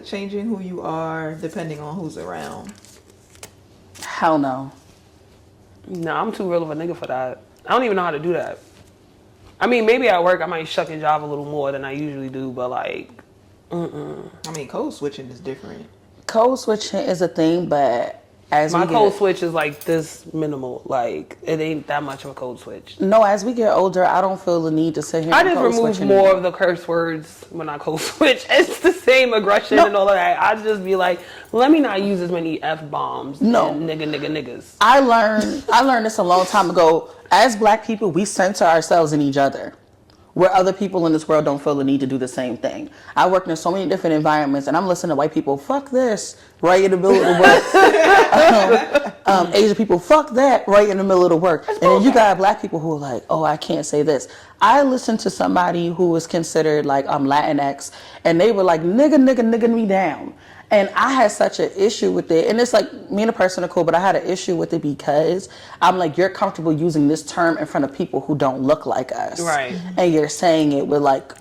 to changing who you are depending on who's around? Hell no. No, I'm too real of a nigga for that. I don't even know how to do that. I mean, maybe at work I might shuck and jive a little more than I usually do, but like, I mean, code switching is different. Code switching is a thing, but my code switch is like this minimal. Like, it ain't that much of a code switch. No, as we get older, I don't feel the need to sit here I and just code remove switch more anymore. of the curse words when I code switch. It's the same aggression and all of that. I just be like, let me not use as many F-bombs and niggas. I learned this a long time ago. As black people, we center ourselves in each other, where other people in this world don't feel the need to do the same thing. I worked in so many different environments, and I'm listening to white people, fuck this, right in the middle of the work. Asian people, fuck that, right in the middle of the work. And then you got black people who are like, oh, I can't say this. I listened to somebody who was considered like Latinx, and they were like, nigga me down. And I had such an issue with it. And it's like, me and the person are cool, but I had an issue with it because I'm like, you're comfortable using this term in front of people who don't look like us. Right. And you're saying it with like,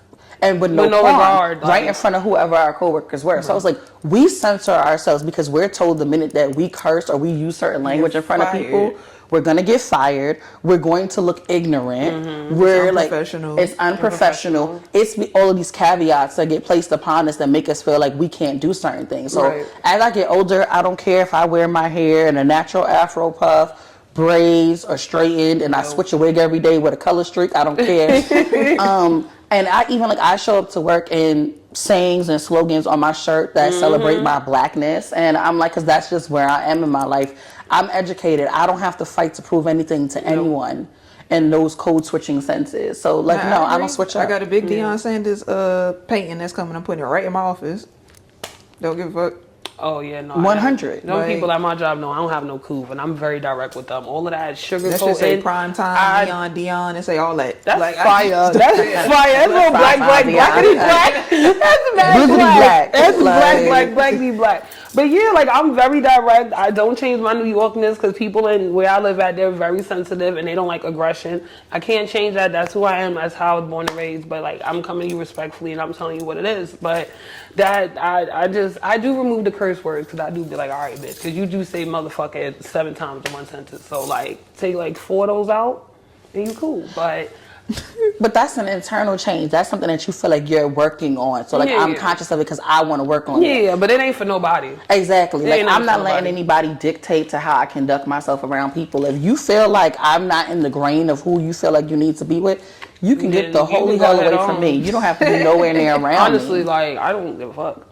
and with no regard. Right in front of whoever our coworkers were. Right. So I was like, we censor ourselves because we're told the minute that we curse or we use certain language in front of people, we're going to get fired. We're going to look ignorant. Mm-hmm. We're like, it's unprofessional. It's all of these caveats that get placed upon us that make us feel like we can't do certain things. So as I get older, I don't care if I wear my hair in a natural afro puff, braids, or straightened, and I switch a wig every day with a color streak. I don't care. And I show up to work in sayings and slogans on my shirt that celebrate my blackness. And I'm like, because that's just where I am in my life. I'm educated. I don't have to fight to prove anything to anyone in those code switching senses. So like, I don't switch up. I got a big Deion Sanders painting that's coming. I'm putting it right in my office. Don't give a fuck. Oh yeah, no. 100. No people at my job know I don't have no couve, and I'm very direct with them. All of that sugar coating. That should say prime time, Deion, and say all that. That's like, fire. That's fire. That's all black, blackity black. That's mad black. That's blackity black. But yeah, like I'm very direct. I don't change my New Yorkness because people in where I live at, they're very sensitive and they don't like aggression. I can't change that. That's who I am. That's how I was born and raised. But like I'm coming to you respectfully and I'm telling you what it is. But that I do remove the curse words because I do be like, all right, bitch, because you do say motherfucker 7 times in one sentence. So like take like 4 of those out and you cool. But that's an internal change. That's something that you feel like you're working on. So like I'm conscious of it because I want to work on it. Yeah, but it ain't for nobody. Exactly. Like I'm not letting anybody dictate to how I conduct myself around people. If you feel like I'm not in the grain of who you feel like you need to be with, you can get the holy hell away from me. You don't have to be nowhere near around Honestly, me. like I don't give a fuck.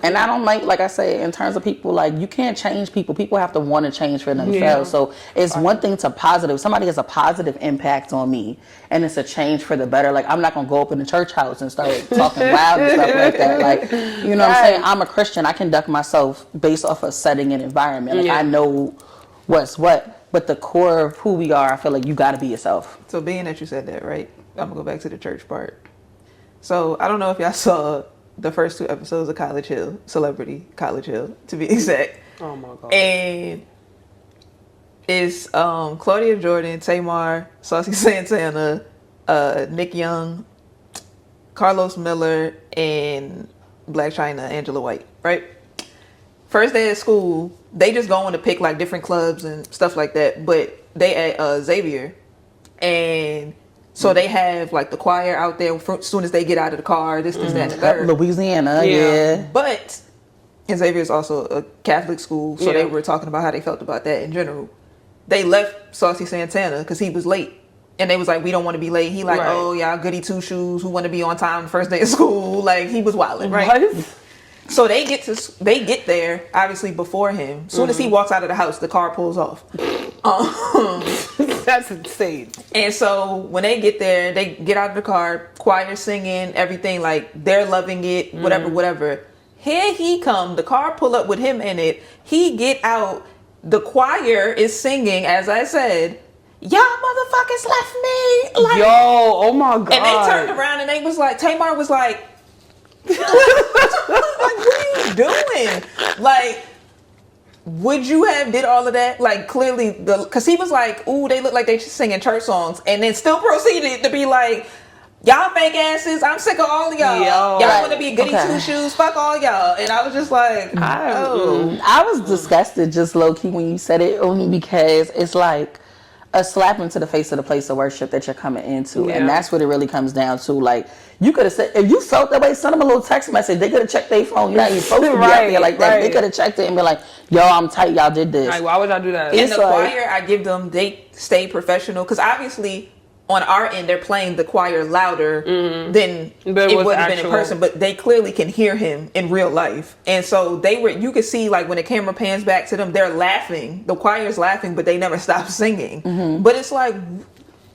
And I don't like I say, in terms of people, like, you can't change people. People have to want to change for themselves. So it's one thing to positive. Somebody has a positive impact on me, and it's a change for the better. Like, I'm not going to go up in the church house and start talking loud and stuff like that. Like, you know what I'm saying? I'm a Christian. I conduct myself based off of setting and environment. Like, I know what's what. But the core of who we are, I feel like you got to be yourself. So being that you said that, right? I'm going to go back to the church part. So I don't know if y'all saw the first 2 episodes of College Hill, Celebrity College Hill, to be exact. Oh my God. And it's Claudia Jordan, Tamar, Saucy Santana, Nick Young, Carlos Miller, and Black China, Angela White, right? First day of school, they just going to pick like different clubs and stuff like that, but they at Xavier, and so they have like the choir out there as soon as they get out of the car, this, that, and the third. Louisiana, yeah. But Xavier is also a Catholic school, so they were talking about how they felt about that in general. They left Saucy Santana because he was late. And they was like, we don't want to be late. He like, oh, y'all goody 2-shoes who want to be on time the first day of school. Like, he was wilding, right? What? So they get there, obviously, before him. As soon as he walks out of the house, the car pulls off. That's insane. And so when they get there, they get out of the car, choir singing, everything, like they're loving it, whatever. Here he come, the car pull up with him in it. He get out, the choir is singing, as I said, y'all motherfuckers left me. Like, yo, oh my God. And they turned around and they was like, Tamar was like, like, what are you doing? Like, would you have did all of that? Like, clearly, because he was like, ooh, they look like they just singing church songs, and then still proceeded to be like, y'all fake asses, I'm sick of all of y'all. Y'all want to be goody two shoes, fuck all y'all. And I was just like, I was disgusted just low key when you said it, only because it's like a slap into the face of the place of worship that you're coming into. And that's what it really comes down to. Like, you could have said, if you felt that way, send them a little text message. They could have checked their phone. You're not even supposed to be out there like that. They could have checked it and be like, yo, I'm tight, y'all did this. Like, why would y'all do that? In the choir, I give them, they stay professional. Because obviously, on our end, they're playing the choir louder than it would have been in person, but they clearly can hear him in real life. And so you could see, like, when the camera pans back to them, they're laughing. The choir's laughing, but they never stop singing. But it's like...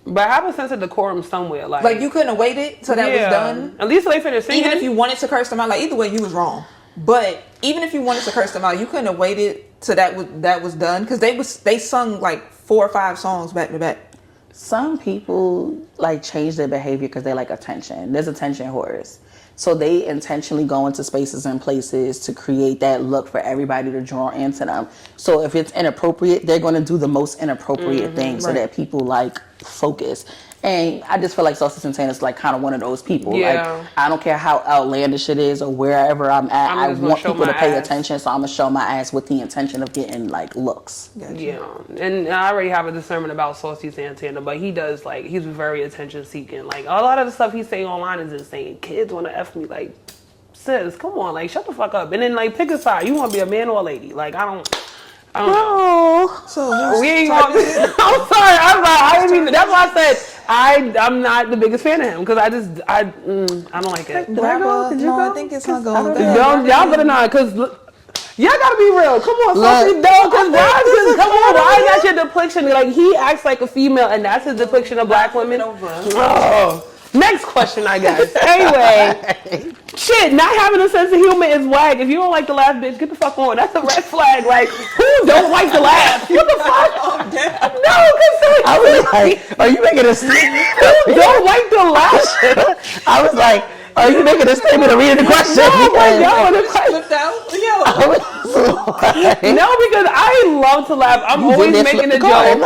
But have a sense of decorum somewhere. Like you couldn't have waited till that was done? At least they finished singing. Even if you wanted to curse them out, like, either way, you was wrong. But even if you wanted to curse them out, you couldn't have waited till that was done? Because they sung, like, 4 or 5 songs back to back. Some people like change their behavior because they like attention. There's attention whores. So they intentionally go into spaces and places to create that look for everybody to draw into them. So if it's inappropriate, they're going to do the most inappropriate thing so that people like focus. And I just feel like Saucy Santana is like kind of one of those people. Like, I don't care how outlandish it is or wherever I'm at, I want people to pay attention. So I'm going to show my ass with the intention of getting like looks. Yeah. And I already have a discernment about Saucy Santana, but he does like, he's very attention seeking. Like a lot of the stuff he's saying online is insane. Kids want to F me like, sis, come on, like shut the fuck up. And then like pick a side. You want to be a man or a lady? Like I don't know. So we ain't going to... I'm sorry. I didn't mean... That's why I said I'm not the biggest fan of him because I don't like it. Did I go? Did you go? I think it's not going. Y'all better not because y'all gotta be real. Come on, Saucy. Come on. Why is that your depiction? Like he acts like a female and that's his depiction of black women. Next question, I guess. Anyway, shit, not having a sense of humor is whack. If you don't like to laugh, bitch, get the fuck on. That's a red flag. Like, who don't like to laugh? What the fuck? No, because I was like, are you making a statement? Who don't like to laugh? I was like, are you making a statement or reading the question? No, because I love to laugh. I'm always making a joke.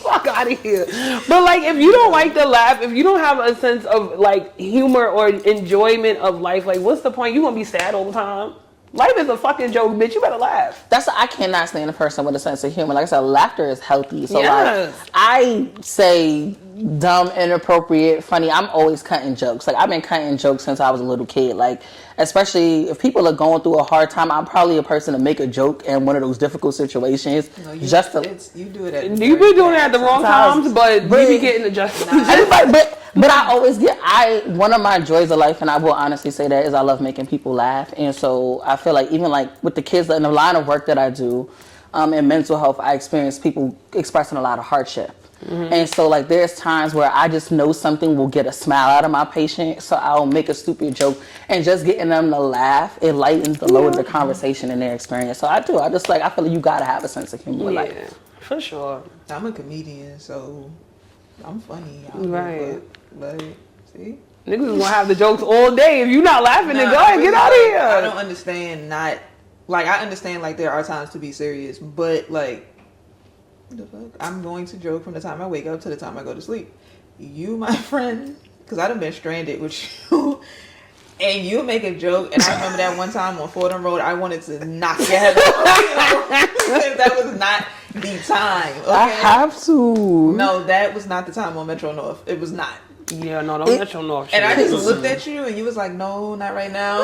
Fuck out of here. But like if you don't like to laugh, if you don't have a sense of like humor or enjoyment of life, like what's the point? You gonna be sad all the time? Life is a fucking joke, bitch. You better laugh. I cannot stand a person with a sense of humor. Like I said, laughter is healthy. So like I say dumb, inappropriate, funny. I'm always cutting jokes. Like I've been cutting jokes since I was a little kid. Like especially if people are going through a hard time, I'm probably a person to make a joke in one of those difficult situations. No, you do it at you be doing it at the wrong times, but we be getting adjusted. But I always one of my joys of life, and I will honestly say that, is I love making people laugh. And so I feel like even like with the kids in the line of work that I do, in mental health, I experience people expressing a lot of hardship. And so like there's times where I just know something will get a smile out of my patient, so I'll make a stupid joke, and just getting them to laugh, it lightens the load of the conversation and their experience. So I feel like you gotta have a sense of humor. Yeah, like for sure. I'm a comedian, so I'm funny. Right. But see, niggas is gonna have the jokes all day. If you not laughing, then go ahead, get out of here. I don't understand. I understand like there are times to be serious, but like. The fuck? I'm going to joke from the time I wake up to the time I go to sleep. You, my friend, because I done been stranded with you, and you make a joke, and I remember that one time on Fordham Road, I wanted to knock your head off. That was not the time. Okay? I have to. No, that was not the time on Metro North. It was not. Yeah, no, don't Metro North. And I just looked at you, and you was like, "No, not right now."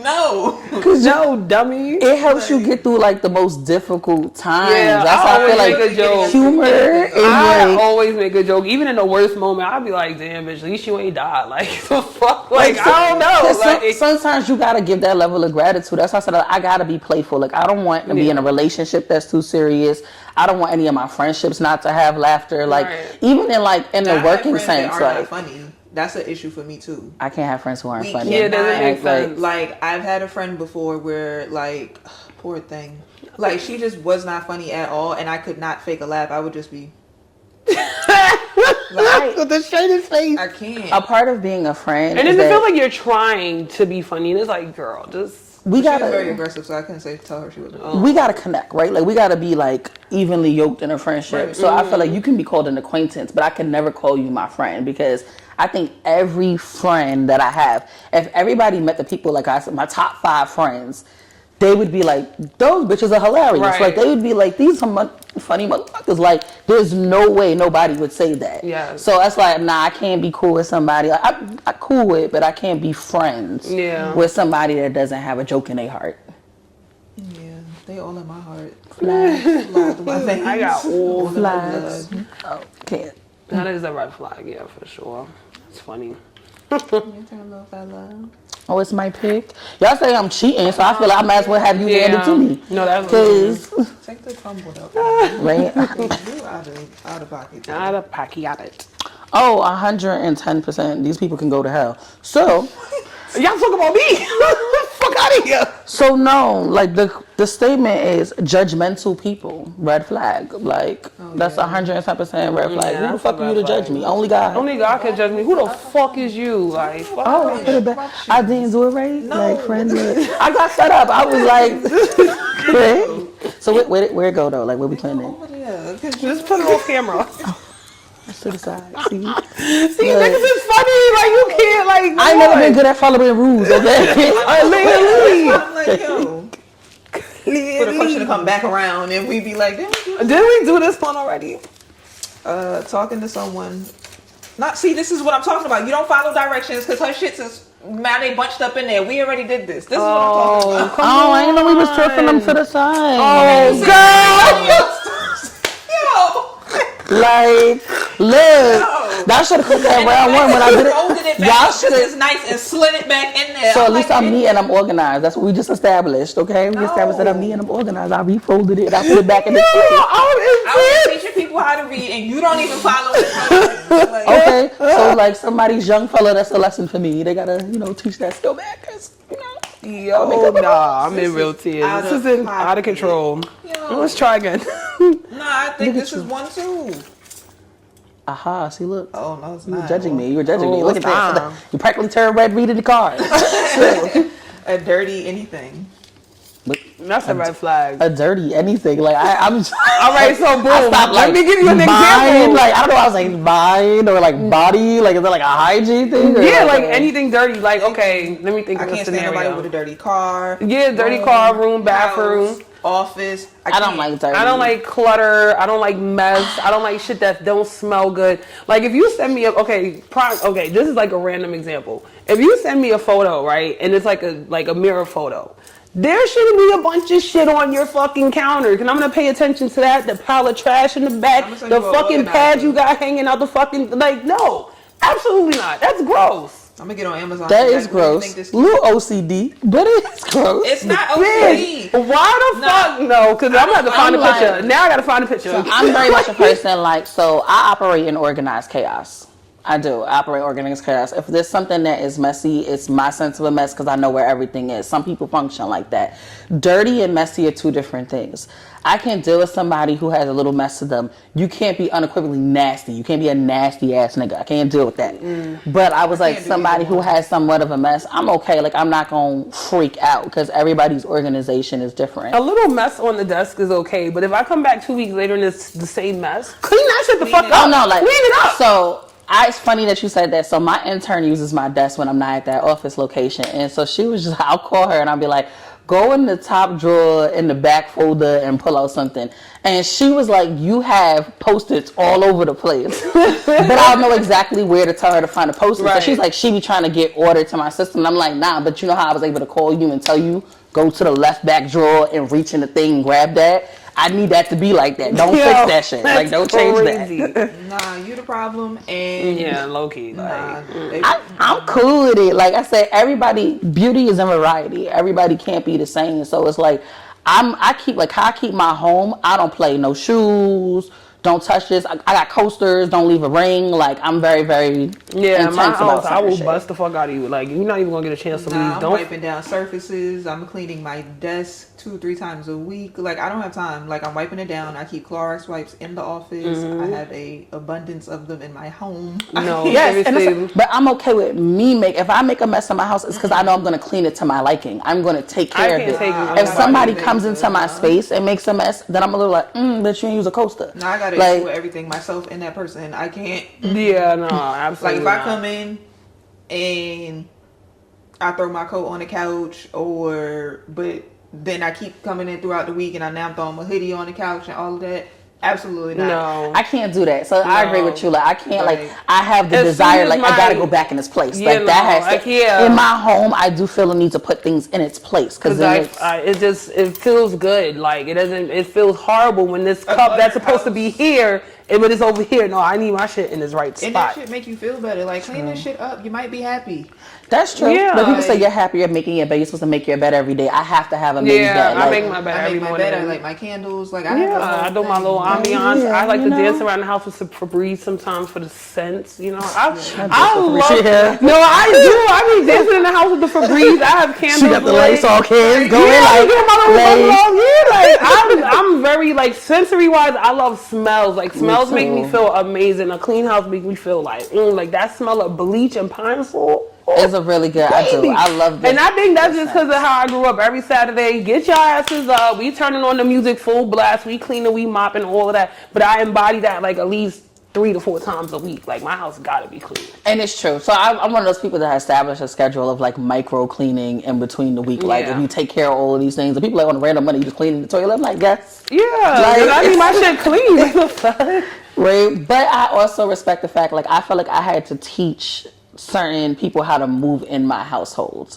No, cause no, dummy. It helps you get through like the most difficult times. Yeah, that's how I feel like a joke. Humor. I always make a joke, even in the worst moment. I'll be like, "Damn, bitch, at least you ain't died." Like, the fuck? Like, I don't know. Like, sometimes you gotta give that level of gratitude. That's why I said I gotta be playful. Like, I don't want to be in a relationship that's too serious. I don't want any of my friendships not to have laughter. Like, even in the working sense, that are not funny. That's an issue for me too. I can't have friends who aren't funny. Yeah, doesn't make sense. Like I've had a friend before where like, poor thing, like she just was not funny at all, and I could not fake a laugh. I would just be like, with the straightest face. I can't. A part of being a friend, and it feel like you're trying to be funny, and it's like, girl, just. we She was gotta. very aggressive, so I couldn't tell her she was. We gotta connect, right? Like we gotta be like evenly yoked in a friendship. Right. So I feel like you can be called an acquaintance, but I can never call you my friend because I think every friend that I have, if everybody met the people like I said, my top 5 friends, they would be like, those bitches are hilarious. Right. Like they would be like, these are funny motherfuckers. Like there's no way nobody would say that. Yeah. So that's like, nah, I can't be cool with somebody. Like, I cool with, but I can't be friends with somebody that doesn't have a joke in their heart. Yeah, they all in my heart. Flags. I got all Flags. Oh, can't. That is a red flag, yeah, for sure. It's funny. Oh, it's my pick. Y'all say I'm cheating, so I feel like I might as well have you hand it to me. No, that's because take the crumble out. right. You out of pocket. Out of pocket. Oh, 110%. These people can go to hell. So y'all talk about me. Fuck out of here. So no, like the statement is judgmental people, red flag. Like that's 110% red flag. Yeah, Who the fuck are you to judge me? Only God. Only God can judge me. Who the fuck is you? Like, fuck I put it back. I didn't do it right. No. Like friendly. I got set up. I was like, so where it go though? Like where we playing it? Just put it off camera. To the side. See, niggas is funny. Like you can't like. I ain't never been good at following rules. Okay. Literally. I'm like, yo. For the question to come back around and we be like, did we do this one already? Talking to someone. This is what I'm talking about. You don't follow directions because her shit's is now they bunched up in there. We already did this. This is what I'm talking about. I didn't know we was twisting them to the side. Oh, girl. Like, look, that should have cooked that round one when I did it. Y'all should have. It's nice and slid it back in there. So at least I'm neat and I'm organized. That's what we just established, okay? We established that I'm neat and I'm organized. I refolded it. I put it back in the place. I was teaching people how to read and you don't even follow it. Like, okay, so like somebody's young fella, that's a lesson for me. They gotta, teach that skill back, cause I'm in real tears. This is out of control. Let's try again. I think this is one too. Aha, see, look. Oh, no, it's you not. Were judging me. You were judging me. Look at that. You practically turned red reading the card. A dirty anything. That's a red flag. A dirty anything. Like, I'm all right, so boom. Let me give you an example. Like, I don't know, I was like mind or like body. Like, is that like a hygiene thing? Yeah, like anything dirty. Like, okay, let me think of a scenario. I can't stand nobody with a dirty car. Yeah, dirty car, room, bathroom. House, office. I don't like dirty. I don't like clutter. I don't like mess. I don't like shit that don't smell good. Like if you send me this is like a random example. If you send me a photo, right, and it's like a mirror photo, there shouldn't be a bunch of shit on your fucking counter. And I'm gonna pay attention to that. The pile of trash in the back, the fucking pads you got hanging out the fucking no, absolutely not. That's gross. I'm gonna get on Amazon. That is gross. Little OCD, but it's gross. It's not OCD. Why the fuck? No, because I'm gonna have to find a picture. Now I gotta find a picture. So I'm very much a person so I operate in organized chaos. I do. I operate organized chaos. If there's something that is messy, it's my sense of a mess because I know where everything is. Some people function like that. Dirty and messy are two different things. I can't deal with somebody who has a little mess to them. You can't be unequivocally nasty. You can't be a nasty ass nigga. I can't deal with that. But I was like somebody who has somewhat of a mess. I'm okay. Like I'm not gonna freak out because everybody's organization is different. A little mess on the desk is okay, but if I come back 2 weeks later and it's the same mess, clean that shit the fuck up. Oh no, like clean it up. So. It's funny that you said that. So my intern uses my desk when I'm not at that office location. And so she was just, I'll call her and I'll be like, go in the top drawer in the back folder and pull out something. And she was like, you have Post-its all over the place. But I don't know exactly where to tell her to find a Post-it. Right. So she's like, she be trying to get order to my system. And I'm like, nah, but you know how I was able to call you and tell you, go to the left back drawer and reach in the thing and grab that? I need that to be like that. Don't fix that shit. Like, don't change that. Nah, you the problem. And yeah, low key. I'm cool with it. Like I said, beauty is in variety. Everybody can't be the same. So it's like, I keep my home. I don't play no shoes, don't touch this. I got coasters. Don't leave a ring. Like, I'm very, very intense my house, about I will shit. bust the fuck out of you. Like, you're not even gonna get a chance to leave. I'm wiping down surfaces. I'm cleaning my desk 2 or 3 times a week. Like, I don't have time. Like, I'm wiping it down. I keep Clorox wipes in the office. I have a abundance of them in my home. No, yes, but I'm okay with me if I make a mess in my house, it's because I know I'm gonna clean it to my liking. I'm gonna take care of it. If somebody comes into my space and makes a mess, then I'm a little like, but you didn't use a coaster. No, I gotta do everything myself and that person. I can't. Yeah, no, absolutely. Like, if I come in and I throw my coat on the couch, but then I keep coming in throughout the week and I'm throwing my hoodie on the couch and all of that. Absolutely not. No, I can't do that. So I agree with you. Like, I can't. Like, I have the desire. Like, I gotta go back in its place. Like, that has to. In my home, I do feel the need to put things in its place because it feels good. Like, it doesn't. It feels horrible when this cup that's supposed to be here, but it's over here. No, I need my shit in its right spot. And that shit make you feel better. Like, clean this shit up. You might be happy. That's true. Yeah. But people say you're happier making your bed. You're supposed to make your bed every day. I have to have a made bed. I make my bed every morning. I like my candles. Like, I do my little ambiance. I like to dance around the house with some Febreze sometimes for the scents. You know, I love. No, I do. I be dancing in the house with the Febreze. I have candles. She got the lights all cans going. I'm very like sensory wise. I love smells. Like, smells make me feel amazing. A clean house make me feel like that smell of bleach and pine sol. It's a really good. I love this. And I think that's just because of how I grew up. Every Saturday, get your asses up. We turning on the music full blast. We cleaning, we mopping, all of that. But I embody that like at least 3 to 4 times a week. Like, my house gotta be clean. And it's true. So I'm one of those people that established a schedule of like micro cleaning in between the week. Like, if you take care of all of these things, the people like on random money just cleaning the toilet. I'm like, yes. Yeah. Like, I need my shit clean. Right. But I also respect the fact, like, I feel like I had to teach certain people how to move in my household.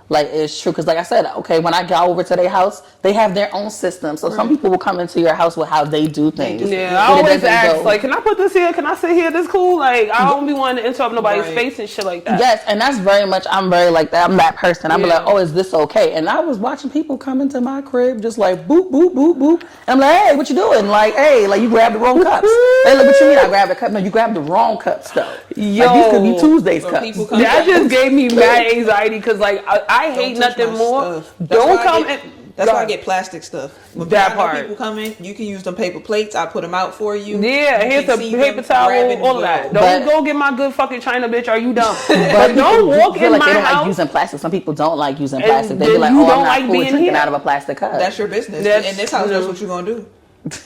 Like, it's true, because like I said, okay, when I go over to their house, they have their own system. So some people will come into your house with how they do things. Yeah, I always ask, like, can I put this here? Can I sit here? This cool? Like, I don't be wanting to interrupt nobody's space and shit like that. Yes, and that's very much, I'm very like that. I'm that person. I'm like, oh, is this okay? And I was watching people come into my crib just like, boop, boop, boop, boop. And I'm like, hey, what you doing? Like, hey, like, you grabbed the wrong cups. They like, what you mean I grabbed a cup? No, you grabbed the wrong cups, though. Yo, like, these could be Tuesday's cups. That just gave me mad anxiety, because, like, I hate nothing more. Don't come and... That's why I get plastic stuff. When people come in, you can use them paper plates. I put them out for you. Yeah, here's a paper towel, all of that. Don't go get my good fucking China, bitch. Are you dumb? But don't walk in my house. They don't like using plastic. Some people don't like using plastic. They be like, oh, I'm not cool drinking out of a plastic cup. That's your business. In this house, that's what you're going to do.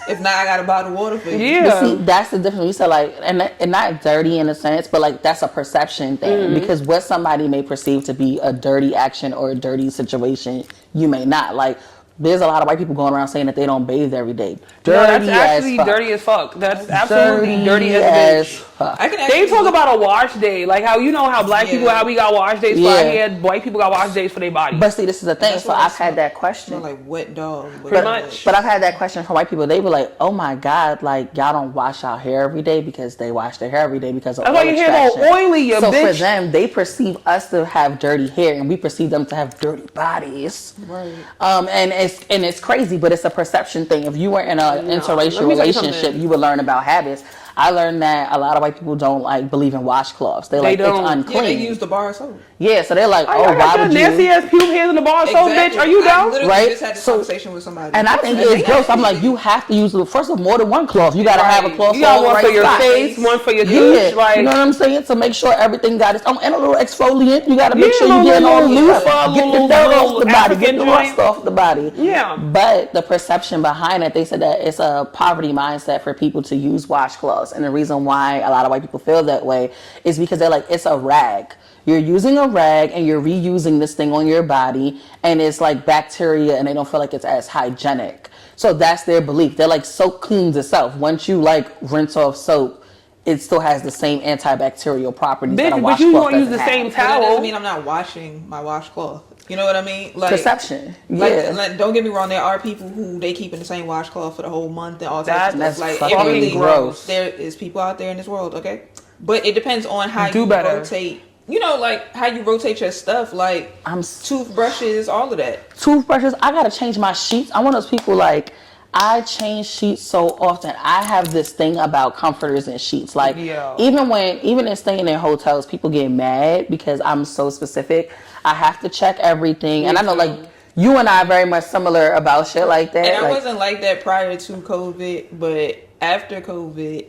If not, I got a bottle of water for you. Yeah. But see, that's the difference. We said, like, and not dirty in a sense, but like, that's a perception thing. Because what somebody may perceive to be a dirty action or a dirty situation, you may not. Like, there's a lot of white people going around saying that they don't bathe every day. That's actually dirty as fuck. That's absolutely dirty as fuck. They talk about a wash day, like how, you know how black people, how we got wash days for our hair, white people got wash days for their bodies. But see, this is the thing. So I've had that question. Like wet dog. Pretty much. But I've had that question from white people. They were like, oh my God, like, y'all don't wash our hair every day, because they wash their hair every day because of oil extraction. That's why your hair all oily, so bitch. For them, they perceive us to have dirty hair, and we perceive them to have dirty bodies. Right. And it's crazy, but it's a perception thing. If you were in an interracial relationship, you would learn about habits. I learned that a lot of white people don't like believe in washcloths. They like, it's unclean. Yeah, they use the bar of soap. Yeah, so they're like, why would you? Nasty ass pube hairs in the bar of soap, bitch. Are you down? I just had this conversation with somebody. And I think it's gross. I'm like, you have to use first of all, more than one cloth. You gotta have a cloth. You got one for your face, one for your douche. Like, you know what I'm saying? To make sure everything got its own, and a little exfoliant. You gotta make sure you get all loose. Get the dirt off the body. Get the rust off the body. Yeah. But the perception behind it, they said that it's a poverty mindset for people to use washcloths, and the reason why a lot of white people feel that way is because they're like, it's a rag. You're using a rag and you're reusing this thing on your body, and it's like bacteria, and they don't feel like it's as hygienic. So that's their belief. They're like, soap cleans itself. Once you like rinse off soap, it still has the same antibacterial properties that a washcloth doesn't have. But you won't use the same towel. That doesn't mean I'm not washing my washcloth. You know what I mean? Like, perception. Yeah. Like, don't get me wrong. There are people who they keep in the same washcloth for the whole month and all types of stuff. That's fucking gross. There is people out there in this world, okay? But it depends on how you rotate. You know, like how you rotate your stuff. Like toothbrushes, all of that. Toothbrushes. I gotta change my sheets. I'm one of those people like, I change sheets so often. I have this thing about comforters and sheets. Like, even in staying in hotels, people get mad because I'm so specific. I have to check everything. And I know, like, you and I are very much similar about shit like that. And I wasn't like that prior to COVID, but after COVID,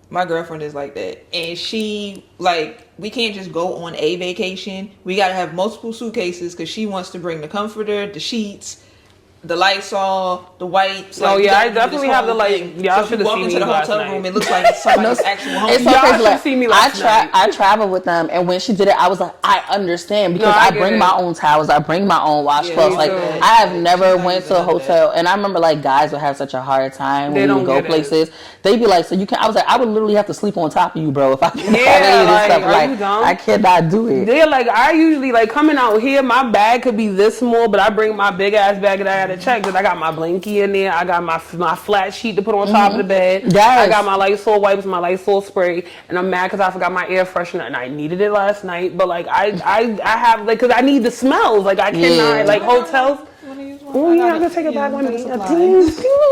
my girlfriend is like that. And she, like, we can't just go on a vacation. We got to have multiple suitcases because she wants to bring the comforter, the sheets, the Lysol, the wipes. Like, I definitely have the y'all should have seen me last night. Room, it looks like it's somebody's actual home. It's y'all should have seen me last night. I traveled with them, and when she did it, I was like, I understand because I bring my own towels, I bring my own washcloths. Like, I have never went to a hotel, and I remember like guys would have such a hard time when we would go places. They'd be like, so you can? I was like, I would literally have to sleep on top of you, bro, if I can. I cannot do it. Yeah, like I usually like coming out here, my bag could be this small, but I bring my big ass bag that I gotta check because I got my blankie in there. I got my flat sheet to put on top of the bed. Yes. I got my Lysol wipes, my Lysol spray, and I'm mad because I forgot my air freshener and I needed it last night. But like I have like because I need the smells. Like I cannot like hotels. Oh yeah, I'm gonna take it back with me.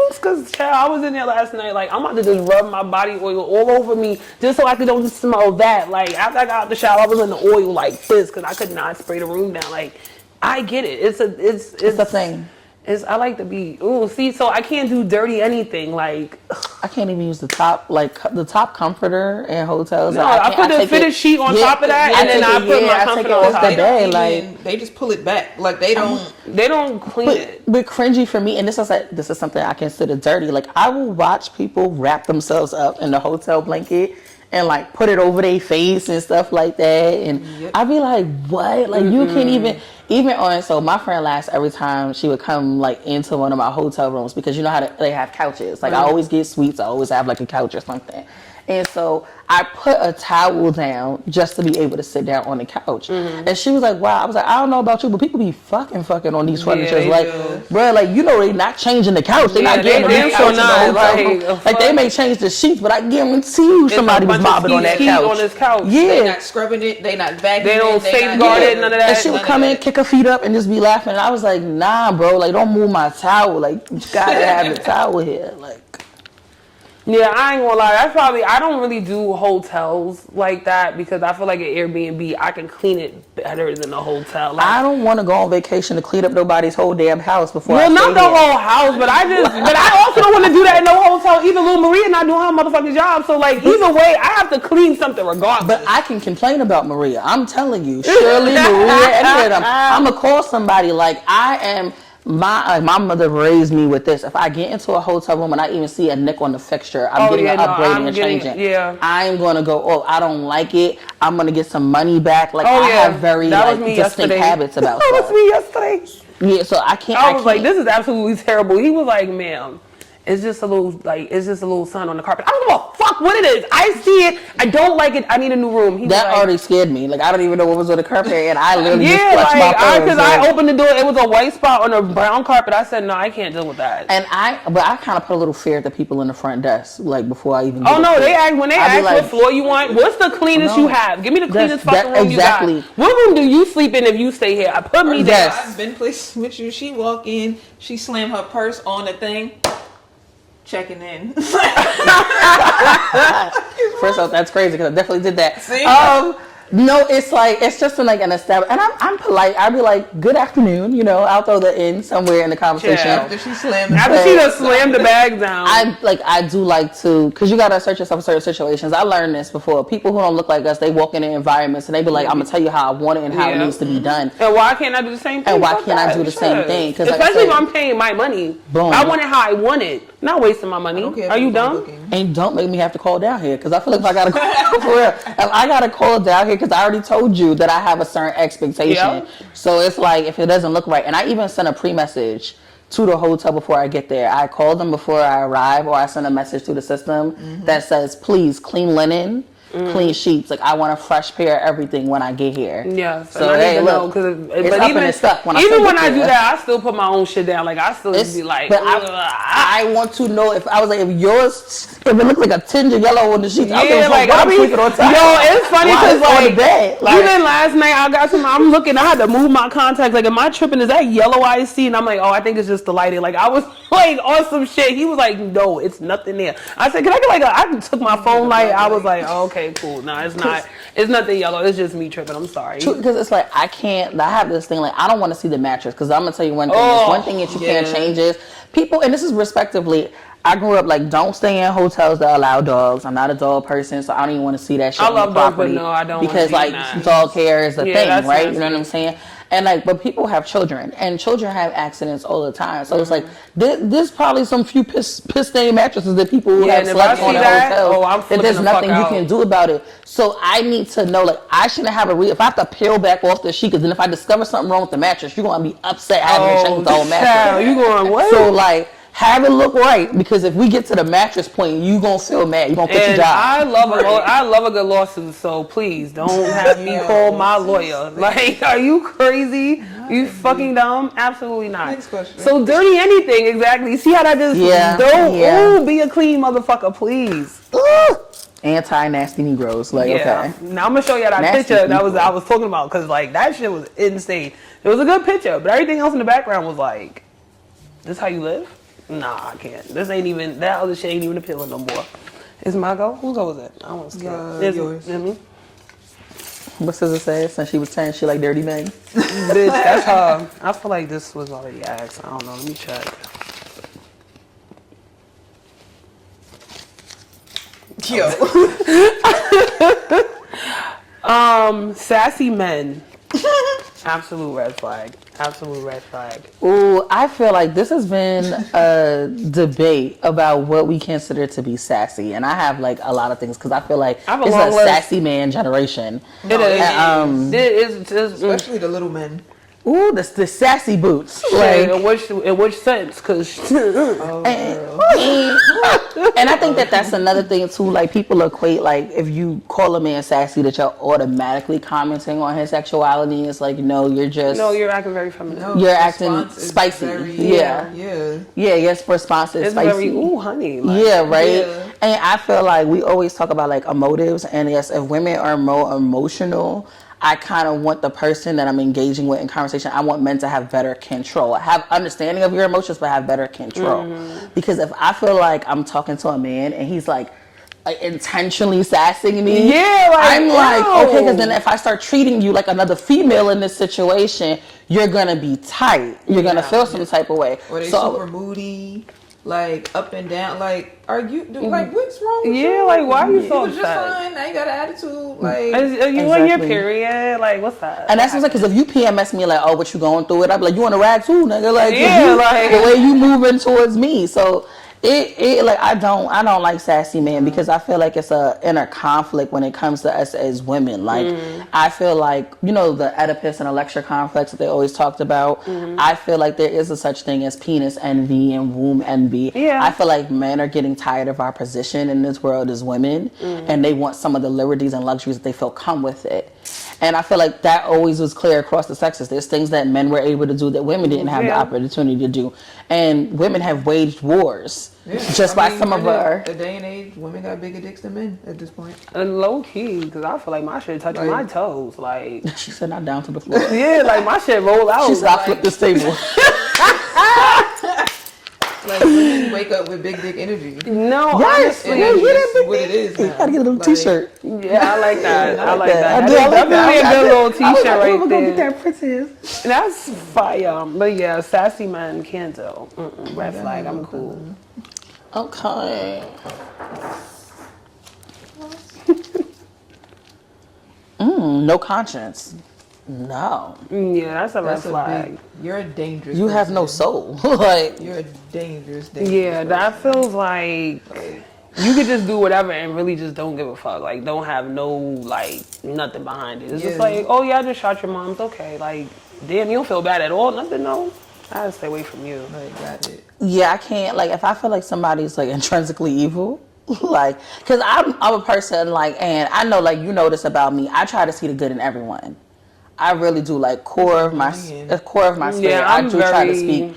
Because I was in there last night. Like I'm about to just rub my body oil all over me just so I could don't smell that. Like after I got out the shower, I was in the oil like this because I could not spray the room down. Like I get it. It's a thing. I like to be, so I can't do dirty anything. Like, I can't even use the top comforter in hotels. No, I put the fitted sheet on top of that, and then I put my comforter on top of that. They just pull it back. Like, they don't clean it. But cringy for me, and this is something I consider dirty. Like, I will watch people wrap themselves up in the hotel blanket and like put it over their face and stuff like that, and I'd be like, what? Like you can't even on. So my friend laughs every time she would come like into one of my hotel rooms because you know how they have couches. Like I always get suites. I always have like a couch or something, and so I put a towel down just to be able to sit down on the couch. And she was like, wow. I was like, I don't know about you, but people be fucking on these furnitures. Like, bro, like, you know, they not changing the couch. They not getting the couch. Like, they may change the sheets, but I guarantee you somebody was mobbing on that couch. On this couch. Yeah. They not scrubbing it. They not vacuuming. They don't safeguard it, none of that. And she would come in, kick her feet up, and just be laughing. And I was like, nah, bro, like, don't move my towel. Like, you gotta have the towel here. Like, yeah, I ain't gonna lie. I don't really do hotels like that because I feel like at Airbnb, I can clean it better than a hotel. Like, I don't want to go on vacation to clean up nobody's whole damn house before I not the whole house, but I also don't want to do that in no hotel. Even Lil Maria not doing her motherfucking job. So like, either way, I have to clean something regardless. But I can complain about Maria. I'm telling you, Shirley, Maria, any of them. I'm gonna call somebody. Like I am. My mother raised me with this. If I get into a hotel room and I even see a nick on the fixture, I'm getting an upgrade and changing. Yeah. I'm going to go, I don't like it. I'm going to get some money back. Like, I have very distinct habits about stuff. That was me yesterday. Yeah, so I can't. I was like, this is absolutely terrible. He was like, ma'am, it's just a little sun on the carpet. I don't give a fuck what it is. I see it. I don't like it. I need a new room. That already scared me. Like, I don't even know what was on the carpet, and I literally just clutched my pearls. Because I opened the door. It was a white spot on a brown carpet. I said, no, I can't deal with that. And I kind of put a little fear at the people in the front desk, like, before I even when they ask what floor you want, what's the cleanest you have? Give me the cleanest fucking room you got. What room do you sleep in if you stay here? I put me there. I've been places with you. She walk in, she slam her purse on the thing. Checking in. First off, that's crazy because I definitely did that. See? No, it's just an establishment, and I'm polite. I'd be like, "Good afternoon," you know. I'll throw the in somewhere in the conversation. Yeah, after she just slammed the bag down. I do like to, because you gotta assert yourself in certain situations. I learned this before. People who don't look like us, they walk in their environments and they be like, "I'm gonna tell you how I want it and how it needs to be done." And why can't I do the same thing? And why can't I do the same thing? Because especially if I'm paying my money, boom. I want it how I want it. Not wasting my money. Are you dumb? And don't make me have to call down here because I feel like if I gotta call for real, if I gotta call down here because I already told you that I have a certain expectation. Yep. So it's like if it doesn't look right, and I even send a pre-message to the hotel before I get there. I call them before I arrive, or I send a message to the system that says, "Please clean linen." clean sheets. Like I want a fresh pair of everything when I get here. Yeah. So hey, look, it's up and it's stuck. When I do that, I still put my own shit down. Like I still just be like, but I want to know if I was like, if yours, if it looked like a tinge of yellow on the sheets, yeah, like I mean, yo, it's funny because like even last night I got some. I'm looking, I had to move my contacts. Like, am I tripping? Is that yellow I see? And I'm like, oh, I think it's just the lighting. Like I was like on some shit. He was like, no, it's nothing there. I said, can I get like I took my phone light. I was like, oh, okay, cool. No, it's not. It's nothing yellow. It's just me tripping. I'm sorry. Because it's like I have this thing like I don't want to see the mattress because I'm gonna tell you one thing. One thing that you can't change is people, and this is respectively. I grew up like don't stay in hotels that allow dogs. I'm not a dog person, so I don't even want to see that shit. I love dogs, but no, I don't. Because like dog hair is a thing, right? Nasty. You know what I'm saying? And like, but people have children, and children have accidents all the time. So it's like there's probably some few piss stained mattresses that people have slept on in hotels. And there's nothing you can do about it. So I need to know, like, I shouldn't have if I have to peel back off the sheet, because then if I discover something wrong with the mattress, you're gonna be upset having to change the whole mattress. You going what? So like. Have it look right, because if we get to the mattress point, you gonna feel mad. You gonna quit your job. I love a good lawsuit, so please don't have me call my lawyer. Like, are you crazy? You fucking dumb? Absolutely not. Next question. So dirty anything, exactly. See how that just don't be a clean motherfucker, please. Anti-nasty Negroes, like okay. Now I'm gonna show you that nasty picture that I was talking about, because like that shit was insane. It was a good picture, but everything else in the background was like, this how you live? Nah, I can't. This ain't even, that other shit ain't even appealing no more. Is my go? Whose go was it? I don't want to yours. You know what I mean? What does it say? Since she was 10, she like dirty men. Bitch, that's her. I feel like this was already asked. I don't know. Let me check. Yo. Sassy men. Absolute red flag. Absolute red flag. Ooh, I feel like this has been a debate about what we consider to be sassy, and I have like a lot of things because I feel like it's a sassy man generation. It is, especially the little men. Ooh, the sassy boots. Like, in which sense? Because and I think that's another thing too. Like people equate like if you call a man sassy that you're automatically commenting on his sexuality. It's like you're acting very feminine. No, you're acting spicy. Yeah. Yes, response is spicy. Very honey. Like, yeah, right. Yeah. And I feel like we always talk about like emotives, and yes, if women are more emotional, I kind of want the person that I'm engaging with in conversation, I want men to have better control. Have understanding of your emotions, but have better control. Because if I feel like I'm talking to a man and he's like intentionally sassing me, I'm like, okay, because then if I start treating you like another female in this situation, you're going to be tight. You're going to feel some type of way. Or they super moody. Like up and down, like are you like what's wrong with you? Yeah, like why are you so upset? You just fine. Now you got an attitude. Like are you on your period? Like what's that? And that's what's like, because if you PMS me like, oh, what you going through it? I'm like, you on a rag too, nigga? Like like the way you moving towards me. So it like I don't like sassy man because I feel like it's a inner conflict when it comes to us as women. Like I feel like, you know, the Oedipus and Electra complex that they always talked about. I feel like there is a such thing as penis envy and womb envy. I feel like men are getting tired of our position in this world as women, and they want some of the liberties and luxuries that they feel come with it. And I feel like that always was clear across the sexes. There's things that men were able to do that women didn't have the opportunity to do. And women have waged wars just by some of our... The day and age, women got bigger dicks than men at this point. And low key, because I feel like my shit touching my toes. Like she said not down to the floor. Like my shit roll out. She said I flipped this table. Like women wake up with big dick energy. No, honestly, that's what it is. You gotta get a little t-shirt. Yeah, I like that. I like that. Definitely a good little t-shirt right there. Get that princess. That's fire. But yeah, sassy man can't do. Red flag. I'm cool. Okay. No conscience. No. Yeah, that's a red flag. You're a dangerous You have no soul. Like you're a dangerous Yeah, that feels like you could just do whatever and really just don't give a fuck. Like don't have no like nothing behind it. It's just like, oh yeah, I just shot your mom's okay. Like damn, you don't feel bad at all. Nothing, no. I gotta stay away from you. Like got it. Yeah, I can't like if I feel like somebody's like intrinsically evil, Like, because I'm a person, like, and I know, like, you know this about me. I try to see the good in everyone. I really do, like, core of my spirit. Yeah, I do try to speak.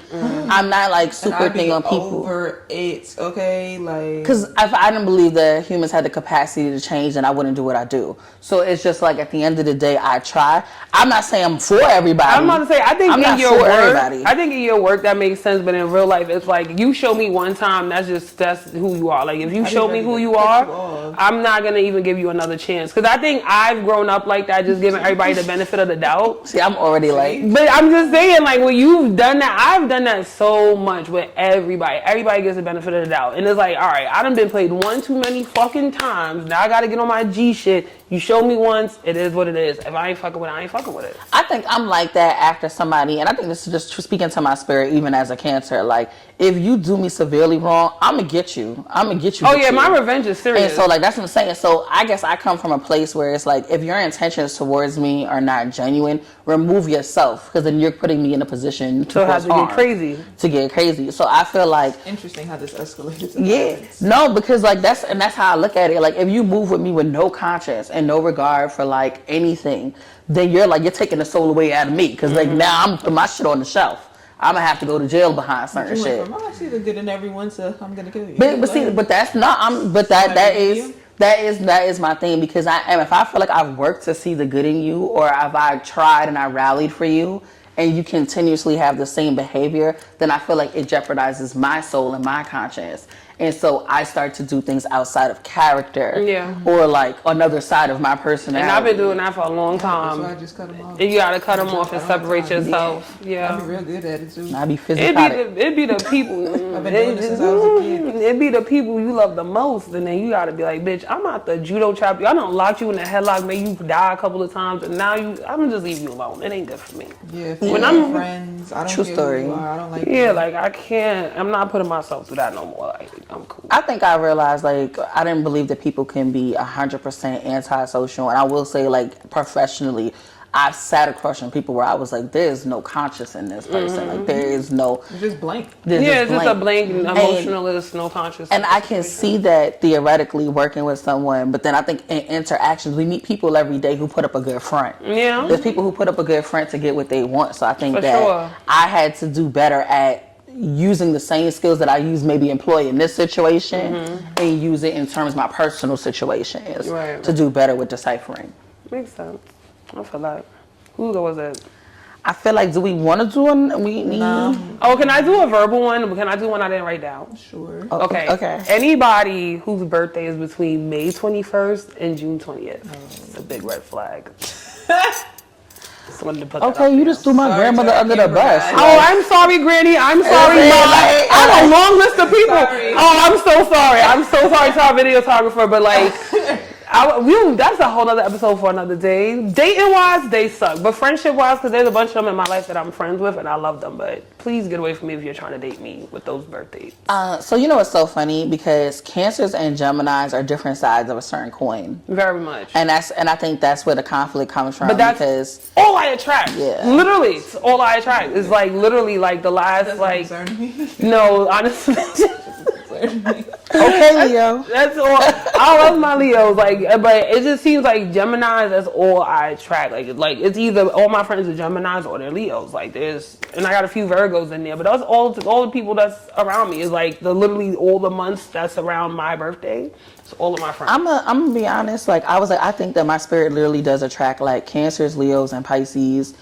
I'm not like super thing on people. Over it, okay, like, because if I didn't believe that humans had the capacity to change, then I wouldn't do what I do. So it's just like at the end of the day, I try. I'm not saying I'm for everybody. I'm about to say, I think I'm in your work, I think in your work that makes sense, but in real life, it's like you show me one time, that's who you are. Like if you show me who you are, I'm not gonna even give you another chance. Because I think I've grown up like that, just giving everybody the benefit of the doubt. See, I'm already like, but I'm just saying, like when you've done that, I've done that so much with everybody. Everybody gets the benefit of the doubt, and it's like, all right, I done been played one too many fucking times. Now I gotta get on my G shit. You show me once, it is what it is. If I ain't fucking with it, I ain't fucking with it. I think I'm like that after somebody, and I think this is just speaking to my spirit, even as a Cancer. Like, if you do me severely wrong, I'm gonna get you. Oh yeah, my revenge is serious. And so, like, that's what I'm saying. So I guess I come from a place where it's like, if your intentions towards me are not genuine, remove yourself, because then you're putting me in a position to have to get crazy. To get crazy. So I feel like interesting how this escalated. Yeah, no, because like that's how I look at it. Like if you move with me with no conscience and no regard for like anything, then you're taking the soul away out of me. Because like now I'm putting my shit on the shelf. I'm gonna have to go to jail behind certain shit. I see the good in everyone, so I'm gonna kill you. But that's not. That is my thing, because if I feel like I've worked to see the good in you, or if I tried and I rallied for you, and you continuously have the same behavior, then I feel like it jeopardizes my soul and my conscience. And so I start to do things outside of character, or like another side of my personality. And I've been doing that for a long time. So I just cut them off. You gotta cut them off and separate yourself. Yeah. I'd be real good at it too. I'd be physical. It'd be the people. I've been doing this since I was a kid. It'd be the people you love the most, and then you gotta be like, bitch, I'm out the judo chop you. I done locked you in the headlock, made you die a couple of times, and now I'm gonna just leave you alone. It ain't good for me. Yeah. When I'm friends, I don't True care story. who you are. I don't like. Yeah, like I can't. I'm not putting myself through that no more. Like I'm cool. I think I realized, like, I didn't believe that people can be 100% antisocial. And I will say, like, professionally, I've sat across from people where I was like, there's no conscience in this person. Like, there is no... It's just blank. It's just a blank, emotionalist, no conscience. And I can see that theoretically working with someone, but then I think in interactions, we meet people every day who put up a good front. Yeah. There's people who put up a good front to get what they want. So I think I had to do better at using the same skills that I use maybe employ in this situation and use it in terms of my personal situations to do better with deciphering. Makes sense. I feel like. Who was it? I feel like, do we want to do one? No. Oh, can I do a verbal one? Can I do one I didn't write down? Sure. Okay. Anybody whose birthday is between May 21st and June 20th. It's a big red flag. You just threw my grandmother under the bus. Oh, I'm sorry, Granny. I'm sorry, Mom. I have a long list of people. Oh, I'm so sorry. I'm so sorry to our videographer, but like, that's a whole other episode for another day. Dating wise, they suck, but friendship wise, because there's a bunch of them in my life that I'm friends with and I love them. But please get away from me if you're trying to date me with those birthdays. So you know what's so funny, because Cancers and Geminis are different sides of a certain coin. Very much. And I think that's where the conflict comes from. But that's because all I attract. Yeah. Literally, it's all I attract. It's like literally like the last like. No, honestly. Okay, Leo. That's all. I love my Leos, like, but it just seems like Geminis. That's all I attract. Like it's either all my friends are Geminis or they're Leos. Like and I got a few Virgos in there, but that's all the people that's around me is like literally all the months that's around my birthday. It's all of my friends. I'm gonna be honest. Like I think that my spirit literally does attract like Cancers, Leos, and Pisces,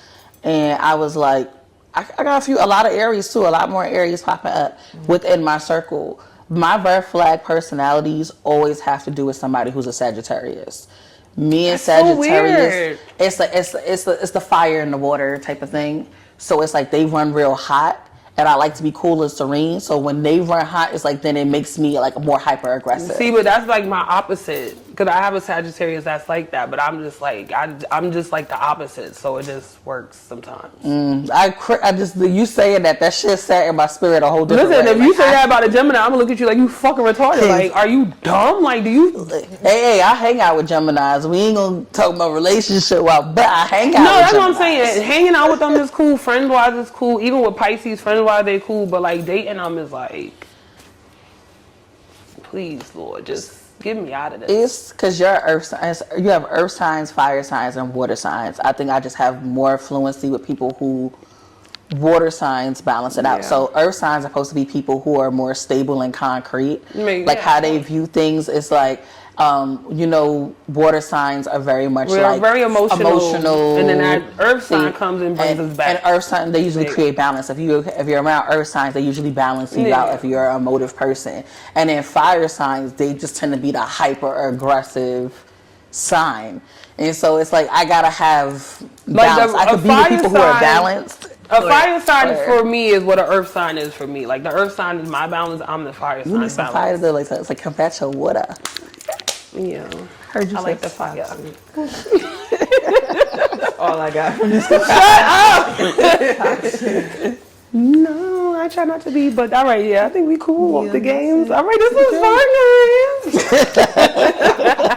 and I was like, I got a lot of Aries too. A lot more Aries popping up within my circle. My red flag personalities always have to do with somebody who's a Sagittarius. Me and Sagittarius, it's the fire in the water type of thing. So it's like they run real hot, and I like to be cool and serene. So when they run hot, it's like then it makes me like more hyper aggressive. See, but that's like my opposite. Because I have a Sagittarius that's like that, but I'm just like I'm just like the opposite, so it just works sometimes. You saying that shit sat in my spirit a whole different way. Listen, if you say that about a Gemini, I'm gonna look at you like you fucking retarded. Like, are you dumb? Like, do you? Hey, I hang out with Geminis. We ain't gonna talk about relationship, but I hang out. No, with that's Geminis. what I'm saying. Hanging out with them is cool. Friend wise is cool. Even with Pisces, friend wise they cool. But like dating them is like. please, Lord, just get me out of this. It's because you're earth signs. You have earth signs, fire signs, and water signs. I think I just have more fluency with people who water signs balance it out. Yeah. So earth signs are supposed to be people who are more stable and concrete. Maybe, how they view things is like, water signs are very much We're very emotional, and then that earth sign comes and brings us back. And earth sign, they usually create balance. If you're around earth signs, they usually balance you out if you're a emotive person. And then fire signs, they just tend to be the hyper aggressive sign. And so it's like I gotta have balance. I could be with people who are balanced. A fire sign for me is what an earth sign is for me. Like the earth sign is my balance. I'm the fire sign. You need some fire to it's like combat your water. Yeah, Heard you I say like the fire. That's all I got from this. Shut up! No, I try not to be, but all right, I think we cool off the games. All right, this was fun, guys.